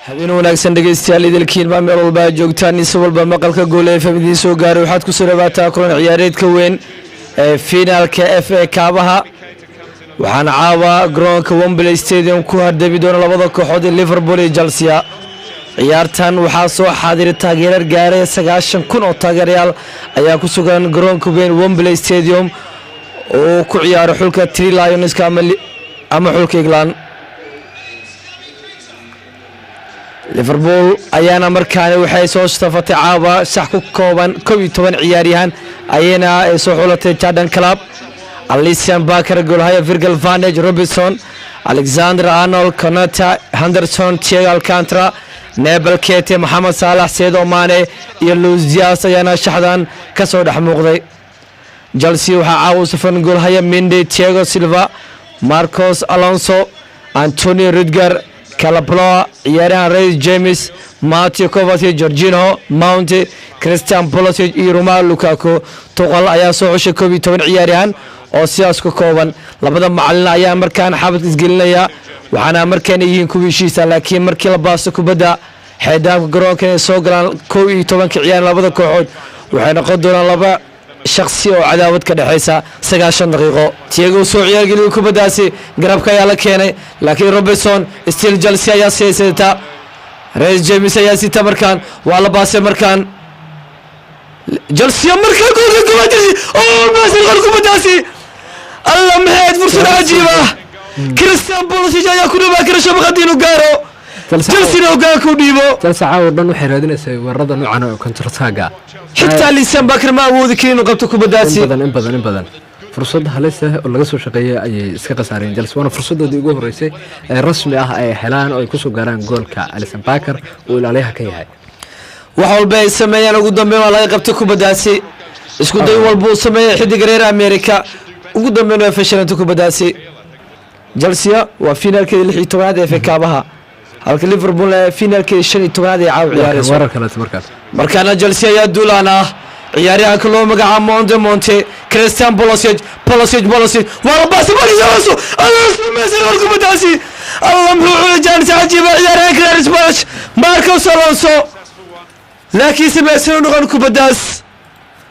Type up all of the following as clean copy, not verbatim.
habeen wanaagsan dhegeystayaal idilkiin baa meel walba joogtaan isoo walba maqalka gool ee famidiin soo gaaray waxaad ku soo dhawaataa kulan ciyaareedka weyn ee finaalka FA kaabaha waxaana caawa garoonka Wembley Stadium ku hardabi doona labada kooxood ee Liverpool iyo Chelsea ciyaartan waxaa soo xaadiray taageerar gaaray 90,000 oo taageerayaal ayaa ku sugan garoonka weyn Wembley Stadium oo ku ciyaaro xulka Three Lions ama xulka England Liverpool ayaana markaana waxay soo stafatay caawa sax ku kooban 12 ciyaaryahan ayana ay soo xulatay Jadon Club Alisson Becker goolhaya Virgil van Dijk Robinson Alexander Arnold Konata Henderson Thiago Alcantara Nabil Keita Mohamed Salah Sadio Mane iyo Luis Diaz ayana shaxdan ka soo dhex muuqday Chelsea waxa caawa safan goolhaya Mendy Thiago Silva Marcos Alonso Antonio Rudiger Calabria ciyaarahan Reece James Matteo Kovacic Jorginho Mount Christian Pulisic iyo Romelu Lukaku Tuchel ayaa soo xushay 12 ciyaaryahan oo siyaas ku kooban labada macallin ayaa markaan xabad isgelinaya waxaana markaan yihiin kuwiishiisa laakiin markii la baasto kubadda xeedaamka garoonka ay soo galaan 12 ciyaar labada kooxood waxay noqon doonaan laba shakhsi oo cadaawad ka dhaxaysa 90 daqiiqo Thiago soo ciyaar galiyay kubaddaasi garabka ayaa la keenay laakiin Robinson still Chelsea ayaa siisata Reece James ayaa sita markaan waa la baasay markaan Chelsea markaa goolka kubaddaasi oo maasay kubaddaasi Allah maxay fursad cajiib ah Christian Pulisic ayaa ku dhawaa kara shabaqada inuu gaaro Chelsea oo ku dhiibo Chelsea caawa dhan waxay raadinaysaa weerarada noocan oo counter attack xitaa Alisson Becker ma awoodi karin inuu qabto kubaddaasi in badan fursad halis ah oo laga soo shaqeeyay ayay iska qasaareen Chelsea wana fursadoodii ugu horeysay ee rasmi ah ay helaan oo ay ku soo gaaraan goolka Alisson Becker oo ilaaliyaha ka yahay wax walba ay sameeyaan ugu dambeyn waa laga qabtay kubaddaasi isku day walba uu sameeyay xidig reer America ugu dambeyn waa fashilantay kubaddaasi Chelsea waa finaalka 16aad ee FA kaabaha halka Liverpool finaalka 15aad ee caaw ciyaarayso warar kale markaana Chelsea ayaa duulaana ciyaaryahanka loo magacaabo Monte Christian Pulisic wala baas Alonso meesha kubaddaasi Allah muxuu jaanis cajiib ciyaaryahanka reer Spurs Marcos Alonso laakiin sameeyay noqon kubaddaas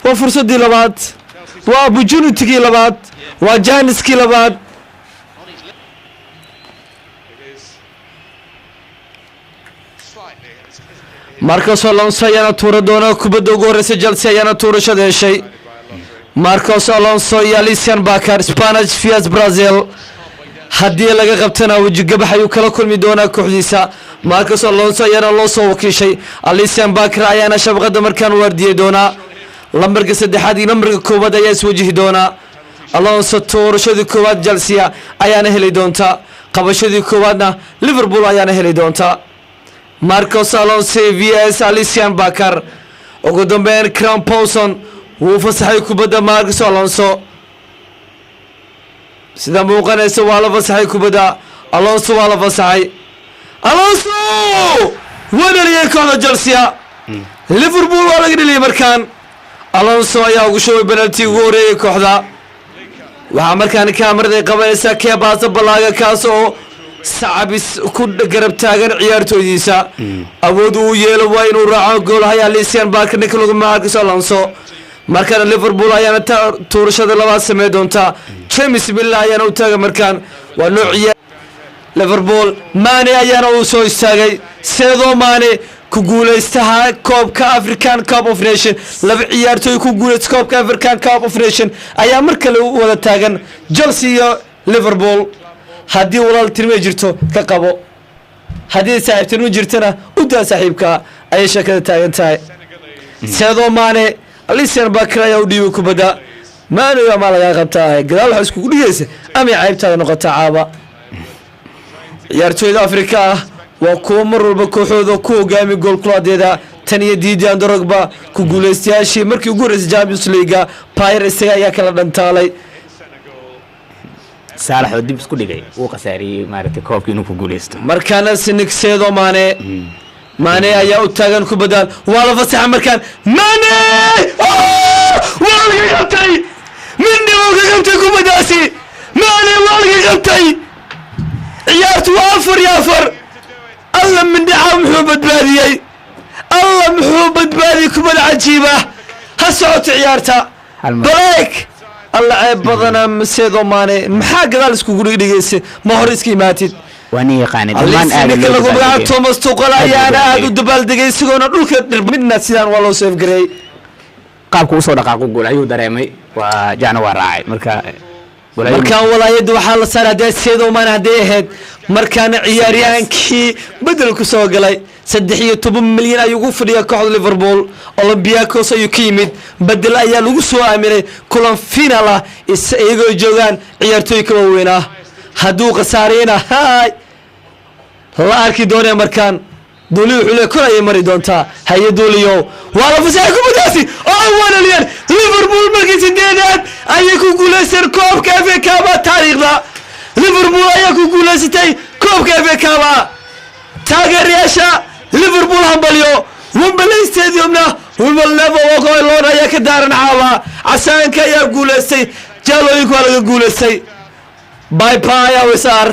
waa fursadii labaad waa opportunity labaad waa jaaniskii labaad Marcos Alonso ayaana tuura doona kubadda ugu horeysay Chelsea ayaana tuurashada heshay Marcos Alonso iyo Alisson Becker Spanish vs Brazil haddii laga qabtana wajigabax ayuu kala kulmi doonaa kooxdiisa Marcos Alonso ayaana loo soo wakiishay Alisson Becker ayaana shabaqada markaan waardiyay doona lambarka 3 iyo lambarka 1 ayaa iswajihi doona Alonso tuurashadii koowaad Chelsea ayaana heli doonta qabashadii koowaadna Liverpool ayaana heli doonta Marcos Alonso vs Alisson Becker ugu dambeyn Cram Pawson wuu fasaxay kubadda Marcos Alonso sida muuqanaysa waa la fasaxay kubadda Alonso waa la fasaxay Alonso wadaliyay kooxda Chelsea Liverpool waa laga dhaliyay markaan Alonso ayaa ugu shubay penalty ugu horeeyay kooxda waxaa markaan kaamirada qabanaysa Kebaasa balaaga kaas oo sacabis ku garab taagan ciyaartoydiisa awood uu yeelo waa inuu raaco goolhaya Alisson Becker ninka lagu Marcos Alonso markaan Liverpool ayaana tuurashada labaad sameey doonta James Miller ayaana u taagan markaan waa loo ciyaar Liverpool Mane ayaana uu soo istaagay Sadio Mane ku guuleystaha koobka African Cup of Nations laba ciyaartoy ku guuleystay koobka African Cup of Nations ayaa mar kale u wada taagan Chelsea iyo Liverpool haddii walaal tirmay jirto ka qabo haddii saaxiibtinimo jirtana u daa saaxiibka ay shakada taagan tahay Sadio Mane Alisson Becker ayaa u dhiibay kubadda Mane ma laga qabtaa gadaal waxa isku dhigaysa ama caybtada noqota caaba ciyaartoyda Afrika waa kuwa mar walba kooxooda ku hogaami gool kuladeeda tan iyo Didier Drogba ku guuleystayaashii markii ugu horeysay Champions League Pierre isaga ayaa kala dhantaalay Salah oo dib isku dhigay uu qasaariyay maaragtay koobkii inuu ku guuleysto markaana Sadio Mane ayaa u taagan kubadda waa la fasaxay markaan Mane waa laga qabtay Mendy waa laga qabtay kubaddaasi Mane waa laga qabtay ciyaartu waa 4-4 alla Mendy muxuu badbaadiyey allah muxuu badbaadiyey kubad cajiiba ha socoto ciyaarta baleeg alla ceeb badana Sadio Mane maxaa gadaal iskugu dhigaysa ma hor iska imaatid waani yaqaan dhamaan aad lagu magacaabo Thomas Tuchel ayaana aad u dabaaldegay isagoona dhulka midna sidaan waa loo save gareey qaabku u soo dhaqaaqo gool ayuu dareemay waa jaana waa raacay markaan walaayada waxaa la saaray hadee Sadio Mane hadee ahayd markaana ciyaaryahankii bedel ku soo galay 13 milyan ayuu ugu fadhiyaa kooxda Liverpool Olympiacos ayuu ka yimid bedel ayaa lagu soo aaminay kulan final ah iyagoo joogaan ciyaartooy kala weyn ah hadduu qasaareyna hay la arki doonaa markaan دولي وحلا كل أي مري دونتا هي دوليو والله فساكم بداسي أول اليوم ليفربول مركز الدينات أيكو جولسر كوب كافي كابا تاريخ ذا ليفربول أيكو جولستي كوب كافي كابا تاجر ياشا ليفربول همبليو ومبلي استاديومنا ومبلغ وقول لون أيك دارن عاوا عشان كيا جولستي جالو يقول جولستي باي باي يا وسار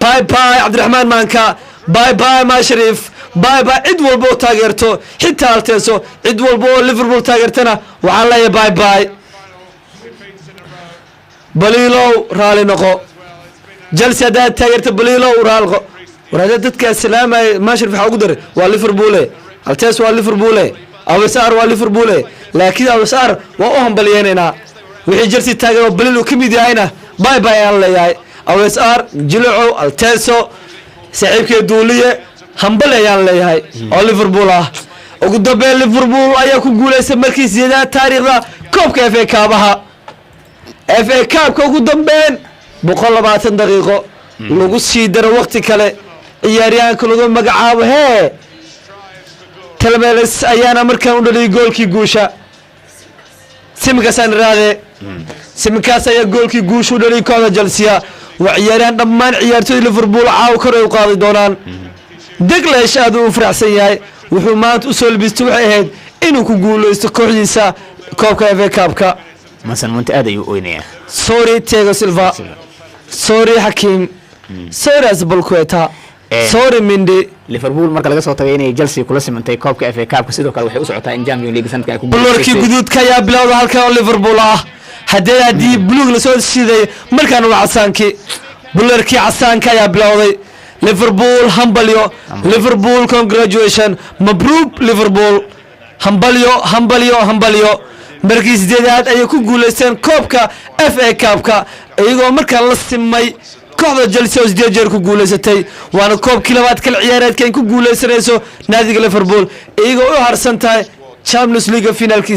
باي باي عبد الرحمن مانكا باي باي ما شريف باي باي عد والبو تاجرتو حتى التنسو عد والبو ليفربول تاجرتنا وعلى باي باي بليلو رالي نقو جلسة دا تاجرت بليلو ورالغو ورادتك السلام ما شريف حقدر والليفربولي التنس والليفربولي او سار والليفربولي لكن او سار واهم بلياننا وحي جلسة تاجر بليلو كميدي عينا باي باي الله ياي او سار جلعو التنسو سعيبك دولية همبل أيان ليهاي أو ليفربول وقد بين ليفربول أياكو جولة مركز زيادة تاريخ كوب كيف كابها FA كاب كوكو بين بقول ما تندقيقو لوجو سيدر وقت كله ياريان كلهم مقعاب هي تلميلس أيانا مركان ودلي جول كي جوشا سمكاسان راده سمكاس أيا جول كي جوش ودلي كذا جلسيا وعياران دمان عيارتي ليفربول عاو كرو قاضي دونان دقلاش هذا فرحسن ياي wuxuu maanta u soo labistay waxay ahayd inuu ku guuleysto kooxdiisa koobka FA Cup-ka masan munta aad ayuu oynaya sorry Thiago Silva sorry Hakim sorry Azpilicueta sorry Mendy Liverpool marka laga soo tagay inay Chelsea kula simantay koobka FA Cup-ka sidoo kale waxay u socotaa in Champions League sanadka ay ku guuleysatay guduudka ayaa bilowday halka Liverpool haddii blue la soo shiday markaan waa casaankii bularkii casaanka ayaa bilowday ليفربول همبليو ليفربول congratulation مبروك ليفربول همبليو مركز جديد أي كوجوليسن كوبكا FA كابكا أيقو مركان لسمي كوبا جلسة وزديد جر كوجوليستي وأنا كوب كلمات كل عيارات كان كوجوليسن نادي ليفربول أيقو هرسنتاي Champions League فينال